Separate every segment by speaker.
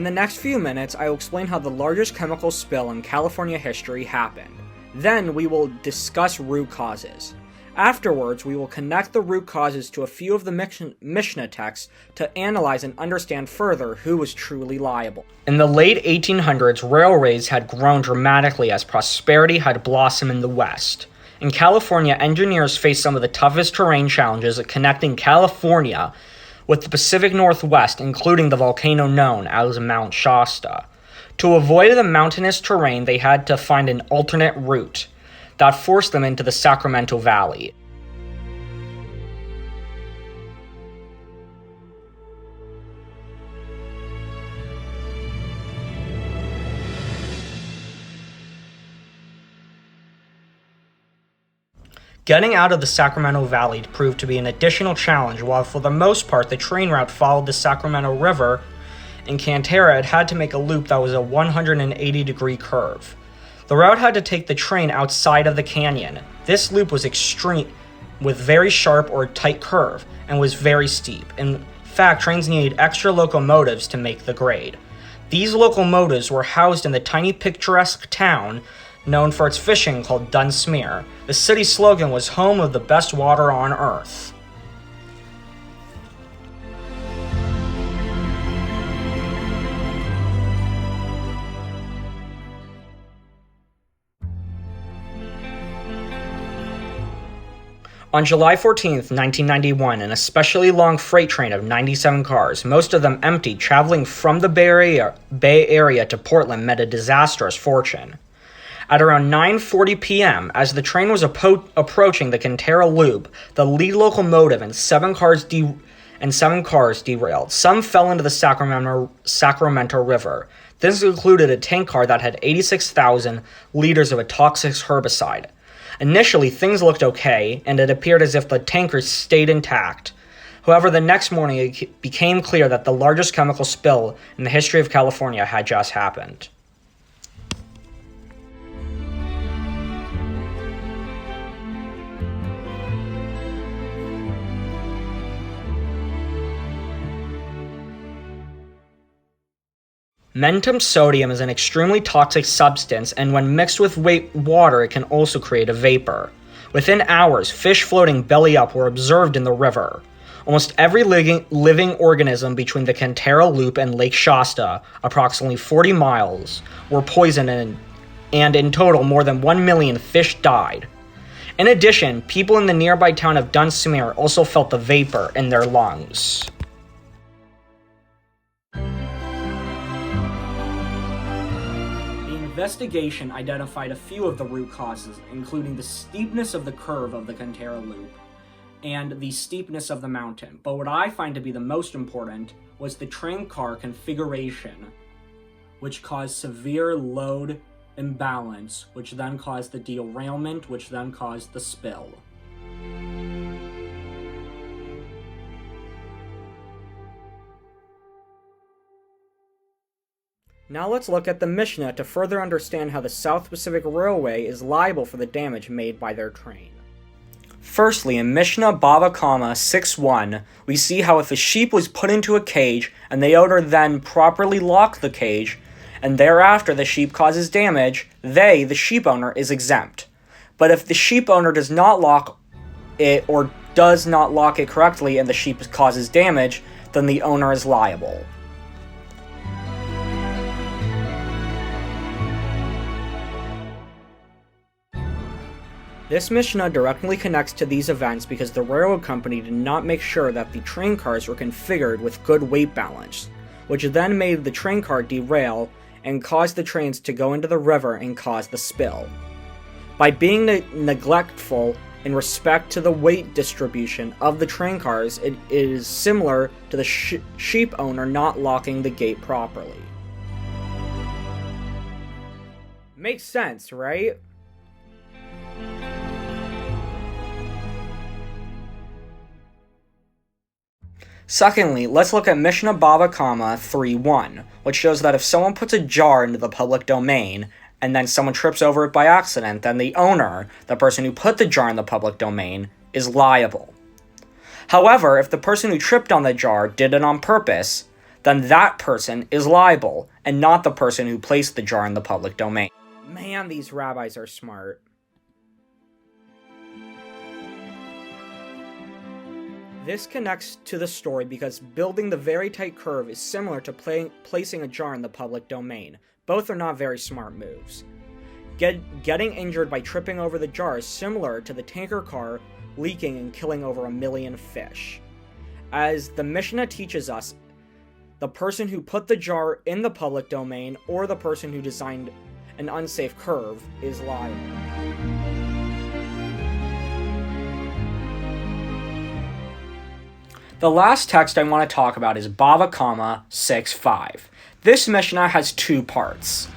Speaker 1: the next few minutes, I will explain how the largest chemical spill in California history happened. Then we will discuss root causes. Afterwards, we will connect the root causes to a few of the Mishnah texts to analyze and understand further who was truly liable. In the late 1800s, railways had grown dramatically as prosperity had blossomed in the West. In California, engineers faced some of the toughest terrain challenges of connecting California with the Pacific Northwest, including the volcano known as Mount Shasta. To avoid the mountainous terrain, they had to find an alternate route that forced them into the Sacramento Valley. Getting out of the Sacramento Valley proved to be an additional challenge, while for the most part the train route followed the Sacramento River. In Cantera, it had to make a loop that was a 180-degree curve. The route had to take the train outside of the canyon. This loop was extreme, with very sharp or tight curve, and was very steep. In fact, trains needed extra locomotives to make the grade. These locomotives were housed in the tiny picturesque town known for its fishing called Dunsmuir. The city's slogan was "Home of the best water on earth." On July 14, 1991, an especially long freight train of 97 cars, most of them empty, traveling from the Bay Area to Portland, met a disastrous fortune. At around 9:40 p.m., as the train was approaching the Cantera Loop, the lead locomotive and seven cars derailed. Some fell into the Sacramento River. This included a tank car that had 86,000 liters of a toxic herbicide. Initially, things looked okay, and it appeared as if the tankers stayed intact. However, the next morning it became clear that the largest chemical spill in the history of California had just happened. Mentum sodium is an extremely toxic substance, and when mixed with water, it can also create a vapor. Within hours, fish floating belly up were observed in the river. Almost every living organism between the Cantera Loop and Lake Shasta, approximately 40 miles, were poisoned, and in total, more than 1 million fish died. In addition, people in the nearby town of Dunsmuir also felt the vapor in their lungs. The investigation identified a few of the root causes, including the steepness of the curve of the Cantera Loop and the steepness of the mountain. But what I find to be the most important was the train car configuration, which caused severe load imbalance, which then caused the derailment, which then caused the spill. Now let's look at the Mishnah to further understand how the South Pacific Railway is liable for the damage made by their train. Firstly, in Mishnah Bava Kama 6.1, we see how if a sheep was put into a cage and the owner then properly locked the cage, and thereafter the sheep causes damage, the sheep owner, is exempt. But if the sheep owner does not lock it or does not lock it correctly and the sheep causes damage, then the owner is liable. This Mishnah directly connects to these events because the railroad company did not make sure that the train cars were configured with good weight balance, which then made the train car derail and caused the trains to go into the river and cause the spill. By being neglectful in respect to the weight distribution of the train cars, it is similar to the sheep owner not locking the gate properly. Makes sense, right? Secondly, let's look at Mishnah Bava Kama 3.1, which shows that if someone puts a jar into the public domain, and then someone trips over it by accident, then the owner, the person who put the jar in the public domain, is liable. However, if the person who tripped on the jar did it on purpose, then that person is liable, and not the person who placed the jar in the public domain. Man, these rabbis are smart. This connects to the story because building the very tight curve is similar to placing a jar in the public domain. Both are not very smart moves. Getting injured by tripping over the jar is similar to the tanker car leaking and killing over 1 million fish. As the Mishnah teaches us, the person who put the jar in the public domain or the person who designed an unsafe curve is liable. The last text I want to talk about is Bava Kama 6:5. This Mishnah has 2 parts.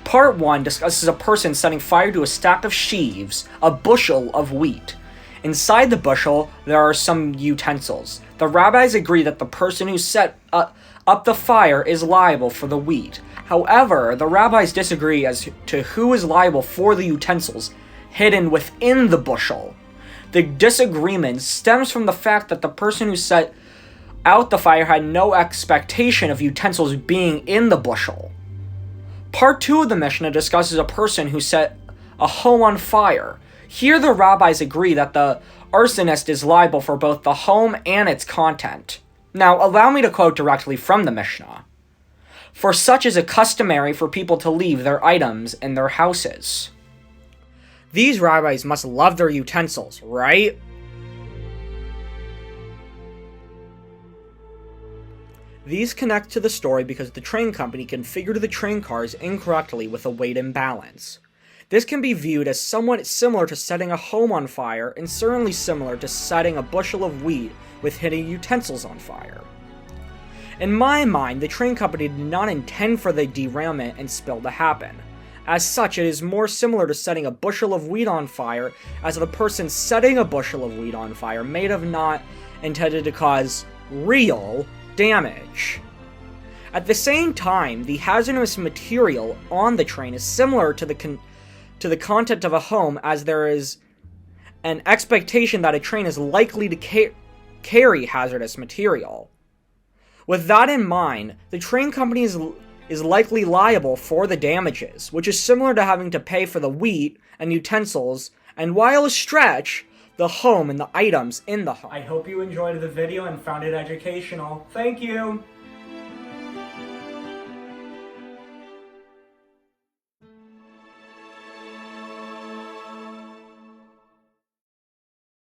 Speaker 1: Part 1 discusses a person setting fire to a stack of sheaves, a bushel of wheat. Inside the bushel, there are some utensils. The rabbis agree that the person who set up the fire is liable for the wheat. However, the rabbis disagree as to who is liable for the utensils hidden within the bushel. The disagreement stems from the fact that the person who set out the fire had no expectation of utensils being in the bushel. Part 2 of the Mishnah discusses a person who set a home on fire. Here the rabbis agree that the arsonist is liable for both the home and its content. Now, allow me to quote directly from the Mishnah. For such is it customary for people to leave their items in their houses. These rabbis must love their utensils, right? These connect to the story because the train company configured the train cars incorrectly with a weight imbalance. This can be viewed as somewhat similar to setting a home on fire, and certainly similar to setting a bushel of wheat with hidden utensils on fire. In my mind, the train company did not intend for the derailment and spill to happen. As such, it is more similar to setting a bushel of wheat on fire, as the person setting a bushel of wheat on fire may have not intended to cause real damage. At the same time, the hazardous material on the train is similar to the content of a home, as there is an expectation that a train is likely to carry hazardous material. With that in mind, the train company is likely liable for the damages, which is similar to having to pay for the wheat and utensils, and while a stretch, the home and the items in the home. I hope you enjoyed the video and found it educational. Thank you!